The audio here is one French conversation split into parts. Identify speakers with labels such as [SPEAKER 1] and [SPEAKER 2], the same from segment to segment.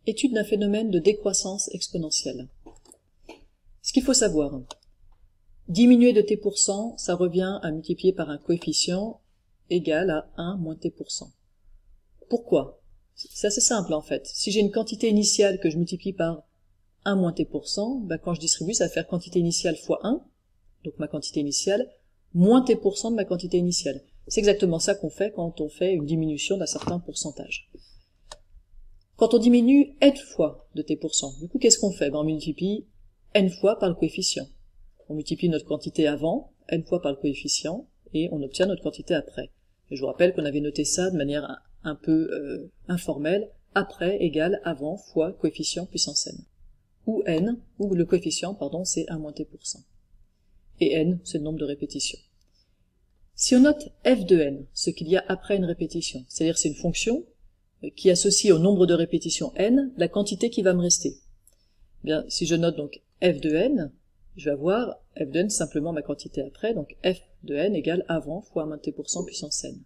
[SPEAKER 1] Étude d'un phénomène de décroissance exponentielle. Ce qu'il faut savoir, diminuer de t%, ça revient à multiplier par un coefficient égal à 1 moins t%. Pourquoi? C'est assez simple en fait. Si j'ai une quantité initiale que je multiplie par 1 moins t%, ben quand je distribue, ça va faire quantité initiale fois 1, donc ma quantité initiale, moins t% de ma quantité initiale. C'est exactement ça qu'on fait quand on fait une diminution d'un certain pourcentage. Quand on diminue n fois de t%, du coup qu'est-ce qu'on fait? Ben on multiplie n fois par le coefficient. On multiplie notre quantité avant, n fois par le coefficient, et on obtient notre quantité après. Et je vous rappelle qu'on avait noté ça de manière un peu informelle, après égale avant fois coefficient puissance n. Ou n, ou le coefficient, pardon, c'est 1 moins t%. Et n, c'est le nombre de répétitions. Si on note f de n, ce qu'il y a après une répétition, c'est-à-dire c'est une fonction qui associe au nombre de répétitions n la quantité qui va me rester. Bien, si je note donc f de n, je vais avoir f de n simplement ma quantité après, donc f de n égale avant fois 1 moins t% puissance n.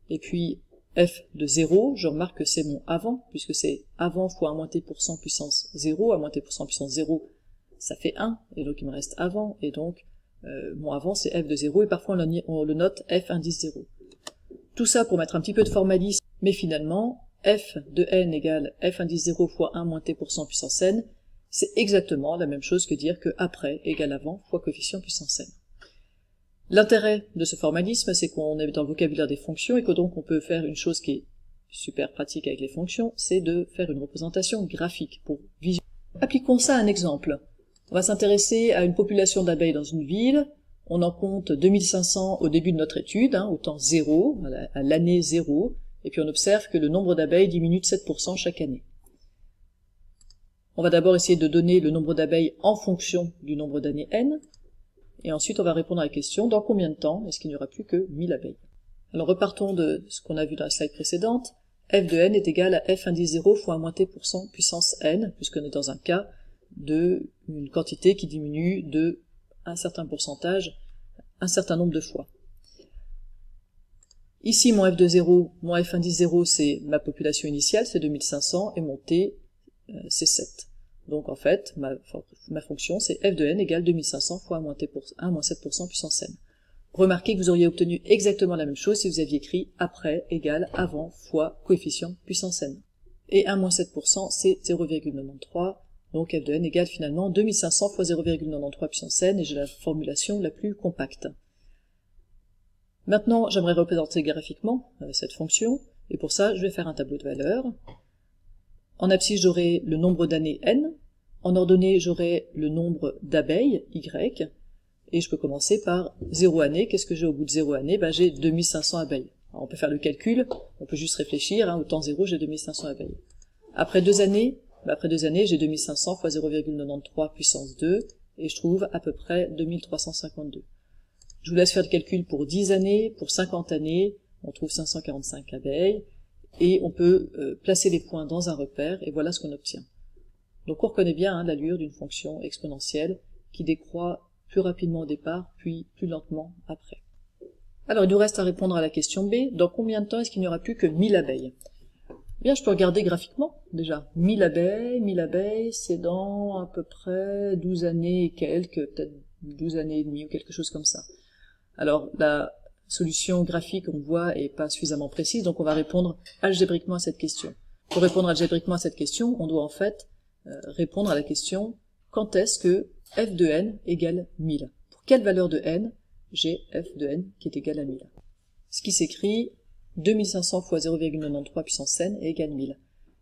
[SPEAKER 1] Et puis f de 0, je remarque que c'est mon avant, puisque c'est avant fois 1 moins t% puissance 0, 1 moins t% puissance 0, ça fait 1, et donc il me reste avant, et donc mon avant c'est f de 0, et parfois on le note f indice 0. Tout ça pour mettre un petit peu de formalisme, mais finalement, f de n égale f indice 0 fois 1 moins t% puissance n, c'est exactement la même chose que dire que après égale avant fois coefficient puissance n. L'intérêt de ce formalisme, c'est qu'on est dans le vocabulaire des fonctions et que donc on peut faire une chose qui est super pratique avec les fonctions, c'est de faire une représentation graphique pour visualiser. Appliquons ça à un exemple. On va s'intéresser à une population d'abeilles dans une ville. On en compte 2500 au début de notre étude, au temps 0, à l'année 0, et puis on observe que le nombre d'abeilles diminue de 7% chaque année. On va d'abord essayer de donner le nombre d'abeilles en fonction du nombre d'années n, et ensuite on va répondre à la question, dans combien de temps est-ce qu'il n'y aura plus que 1000 abeilles? Alors repartons de ce qu'on a vu dans la slide précédente, f de n est égal à f indice 0 fois 1 moins t% puissance n, puisqu'on est dans un cas de une quantité qui diminue de un certain pourcentage, un certain nombre de fois. Ici, mon f de 0, mon f indice 0, c'est ma population initiale, c'est 2500, et mon t, c'est 7. Donc en fait, ma fonction, c'est f de n égale 2500 fois 1 moins 7% puissance n. Remarquez que vous auriez obtenu exactement la même chose si vous aviez écrit après égale avant fois coefficient puissance n. Et 1 moins 7%, c'est 0,93, donc f de n égale finalement 2500 fois 0,93 puissance n, et j'ai la formulation la plus compacte. Maintenant, j'aimerais représenter graphiquement cette fonction, et pour ça, je vais faire un tableau de valeurs. En abscisse, j'aurai le nombre d'années n, en ordonnée, j'aurai le nombre d'abeilles, y, et je peux commencer par 0 année. Qu'est-ce que j'ai au bout de 0 année? Ben, j'ai 2500 abeilles. Alors, on peut faire le calcul, on peut juste réfléchir, au temps 0, j'ai 2500 abeilles. Après 2 années, j'ai 2500 fois 0,93 puissance 2, et je trouve à peu près 2352. Je vous laisse faire le calcul pour 10 années, pour 50 années, on trouve 545 abeilles, et on peut placer les points dans un repère, et voilà ce qu'on obtient. Donc on reconnaît bien l'allure d'une fonction exponentielle qui décroît plus rapidement au départ, puis plus lentement après. Alors il nous reste à répondre à la question B, dans combien de temps est-ce qu'il n'y aura plus que 1000 abeilles? Bien, je peux regarder graphiquement, déjà. 1000 abeilles, c'est dans à peu près 12 années et quelques, peut-être 12 années et demie ou quelque chose comme ça. Alors, la solution graphique, on voit, est pas suffisamment précise, donc on va répondre algébriquement à cette question. Pour répondre algébriquement à cette question, on doit en fait répondre à la question quand est-ce que f de n égale 1000? Pour quelle valeur de n j'ai f de n qui est égal à 1000? Ce qui s'écrit 2500 fois 0,93 puissance n est égal à 1000.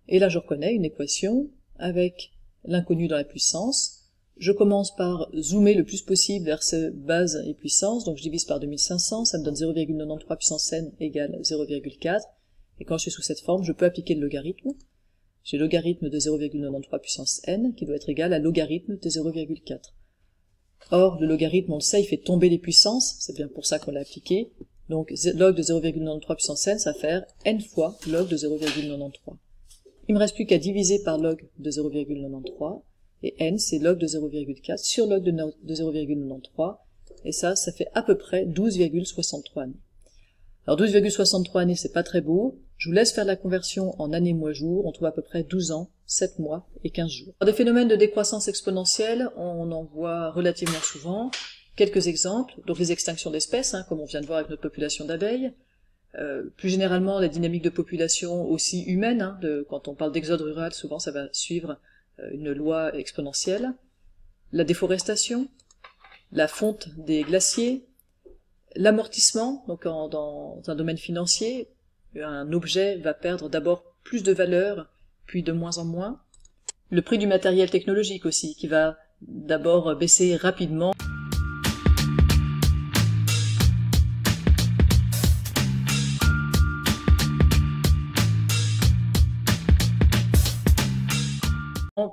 [SPEAKER 1] Et là, je reconnais une équation avec l'inconnu dans la puissance. Je commence par zoomer le plus possible vers ces bases et puissances, donc je divise par 2500, ça me donne 0,93 puissance n égale 0,4, et quand je suis sous cette forme, je peux appliquer le logarithme. J'ai logarithme de 0,93 puissance n, qui doit être égal à logarithme de 0,4. Or, le logarithme, on le sait, il fait tomber les puissances, c'est bien pour ça qu'on l'a appliqué, donc log de 0,93 puissance n, ça va faire n fois log de 0,93. Il me reste plus qu'à diviser par log de 0,93, et n, c'est log de 0,4 sur log de 0,93, et ça fait à peu près 12,63 années. Alors 12,63 années, c'est pas très beau, Je vous laisse faire la conversion en années mois jours, on trouve à peu près 12 ans, 7 mois et 15 jours. Alors, des phénomènes de décroissance exponentielle, on en voit relativement souvent. Quelques exemples, donc les extinctions d'espèces, comme on vient de voir avec notre population d'abeilles. Plus généralement, la dynamique de population aussi humaine, quand on parle d'exode rural, souvent ça va suivre une loi exponentielle. La déforestation, la fonte des glaciers, l'amortissement, donc dans un domaine financier, un objet va perdre d'abord plus de valeur, puis de moins en moins. Le prix du matériel technologique aussi, qui va d'abord baisser rapidement.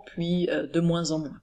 [SPEAKER 1] Puis de moins en moins.